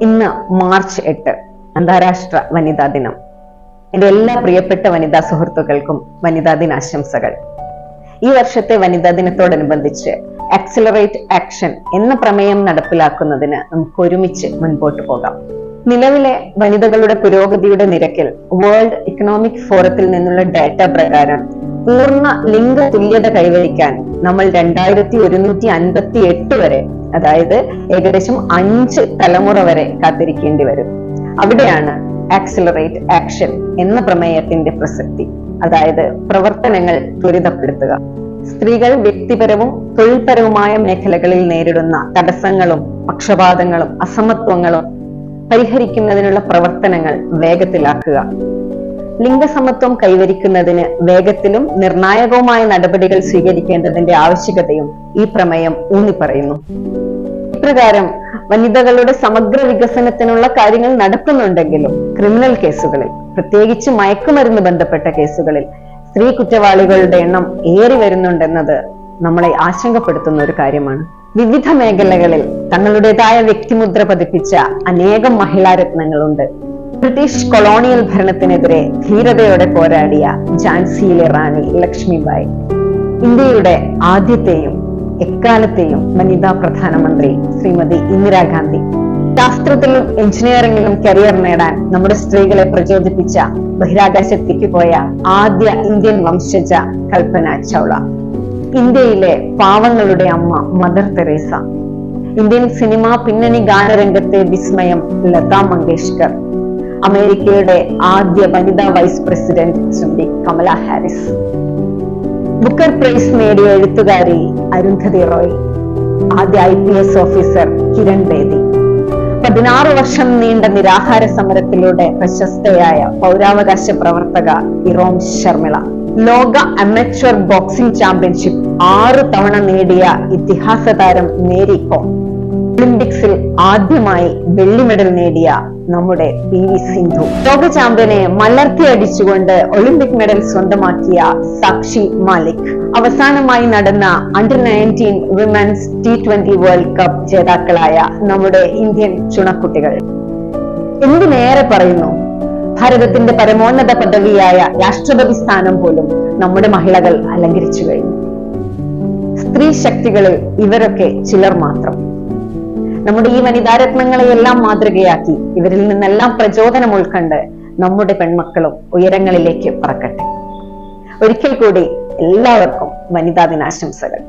ഇന്ന് മാർച്ച് 8 അന്താരാഷ്ട്ര വനിതാ ദിനം. എൻ്റെ എല്ലാ പ്രിയപ്പെട്ട വനിതാ സുഹൃത്തുക്കൾക്കും വനിതാ ദിനാശംസകൾ. ഈ വർഷത്തെ വനിതാ ദിനത്തോടനുബന്ധിച്ച് ആക്സിലറേറ്റ് ആക്ഷൻ എന്ന പ്രമേയം നടപ്പിലാക്കുന്നതിന് നമുക്ക് ഒരുമിച്ച് മുൻപോട്ട് പോകാം. നിലവിലെ വനിതകളുടെ പുരോഗതിയുടെ നിരക്കിൽ വേൾഡ് ഇക്കണോമിക് ഫോറത്തിൽ നിന്നുള്ള ഡാറ്റ പ്രകാരം പൂർണ്ണ ലിംഗ തുല്യത കൈവരിക്കാൻ നമ്മൾ 2158 വരെ, അതായത് ഏകദേശം 5 തലമുറ വരെ കാത്തിരിക്കേണ്ടി വരും. അവിടെയാണ് ആക്സിലറേറ്റ് ആക്ഷൻ എന്ന പ്രമേയത്തിന്റെ പ്രസക്തി, അതായത് പ്രവർത്തനങ്ങൾ ത്വരിതപ്പെടുത്തുക. സ്ത്രീകൾ വ്യക്തിപരവും തൊഴിൽപരവുമായ മേഖലകളിൽ നേരിടുന്ന തടസ്സങ്ങളും പക്ഷപാതങ്ങളും അസമത്വങ്ങളും പരിഹരിക്കുന്നതിനുള്ള പ്രവർത്തനങ്ങൾ വേഗത്തിലാക്കുക. ലിംഗസമത്വം കൈവരിക്കുന്നതിന് വേഗത്തിലും നിർണായകവുമായ നടപടികൾ സ്വീകരിക്കേണ്ടതിന്റെ ആവശ്യകതയും ഈ പ്രമേയം ഊന്നിപ്പറയുന്നു. ഇപ്രകാരം വനിതകളുടെ സമഗ്ര വികസനത്തിനുള്ള കാര്യങ്ങൾ നടക്കുന്നുണ്ടെങ്കിലും ക്രിമിനൽ കേസുകളിൽ, പ്രത്യേകിച്ച് മയക്കുമരുന്ന് ബന്ധപ്പെട്ട കേസുകളിൽ സ്ത്രീ കുറ്റവാളികളുടെ എണ്ണം ഏറി വരുന്നുണ്ടെന്നത് നമ്മളെ ആശങ്കപ്പെടുത്തുന്ന ഒരു കാര്യമാണ്. വിവിധ മേഖലകളിൽ തങ്ങളുടേതായ വ്യക്തിമുദ്ര പതിപ്പിച്ച അനേകം മഹിളാരത്നങ്ങളുണ്ട്. ബ്രിട്ടീഷ് കൊളോണിയൽ ഭരണത്തിനെതിരെ ധീരതയോടെ പോരാടിയ ഝാൻസിയിലെ റാണി ലക്ഷ്മിബായി, ഇന്ത്യയുടെ ആദ്യത്തെയും എക്കാലത്തെയും വനിതാ പ്രധാനമന്ത്രി ശ്രീമതി ഇന്ദിരാഗാന്ധി, ശാസ്ത്രത്തിലും എഞ്ചിനീയറിംഗിലും കരിയർ നേടാൻ നമ്മുടെ സ്ത്രീകളെ പ്രചോദിപ്പിച്ച ബഹിരാകാശത്തേക്ക് പോയ ആദ്യ ഇന്ത്യൻ വംശജ കൽപ്പന ചൗള, ഇന്ത്യയിലെ പാവങ്ങളുടെ അമ്മ മദർ തെരേസ, ഇന്ത്യൻ സിനിമാ പിന്നണി ഗാനരംഗത്തെ വിസ്മയം ലതാ മങ്കേഷ്കർ, അമേരിക്കയുടെ ആദ്യ വനിതാ vice president Shrimati Kamala Harris, Booker Prize നേടിയ എഴുത്തുകാരി അരുന്ധതി റോയ്, ആദ്യ IPS ഓഫീസർ കിരൺ ബേദി, 16 വർഷം നീണ്ട നിരാഹാര സമരത്തിലൂടെ പ്രശസ്തയായ പൗരാവകാശ പ്രവർത്തക ഇറോം ശർമിള, ലോക അമച്വർ ബോക്സിംഗ് ചാമ്പ്യൻഷിപ്പ് 6 തവണ നേടിയ ഇതിഹാസ താരം മേരി കോം, ഒളിമ്പിക്സിൽ ആദ്യമായി വെള്ളി മെഡൽ നേടിയ നമ്മുടെ PV സിന്ധു, ലോക ചാമ്പ്യനെ മലർത്തി അടിച്ചുകൊണ്ട് ഒളിമ്പിക് മെഡൽ സ്വന്തമാക്കിയ സാക്ഷി മാലിക്, അവസാനമായി നടന്ന under-19 women's T20 world cup ജേതാക്കളായ നമ്മുടെ ഇന്ത്യൻ ചുണക്കുട്ടികൾ. എന്തിനേറെ പറയുന്നു, ഭാരതത്തിന്റെ പരമോന്നത പദവിയായ രാഷ്ട്രപതി സ്ഥാനം പോലും നമ്മുടെ മഹിളകൾ അലങ്കരിച്ചു കഴിഞ്ഞു. സ്ത്രീ ശക്തികളിൽ ഇവരൊക്കെ ചിലർ മാത്രം. നമ്മുടെ ഈ വനിതാരത്നങ്ങളെയെല്ലാം മാതൃകയാക്കി ഇവരിൽ നിന്നെല്ലാം പ്രചോദനം ഉൾക്കൊണ്ട് നമ്മുടെ പെൺമക്കളും ഉയരങ്ങളിലേക്ക് പറക്കട്ടെ. ഒരിക്കൽ കൂടി എല്ലാവർക്കും വനിതാ ദിനാശംസകൾ.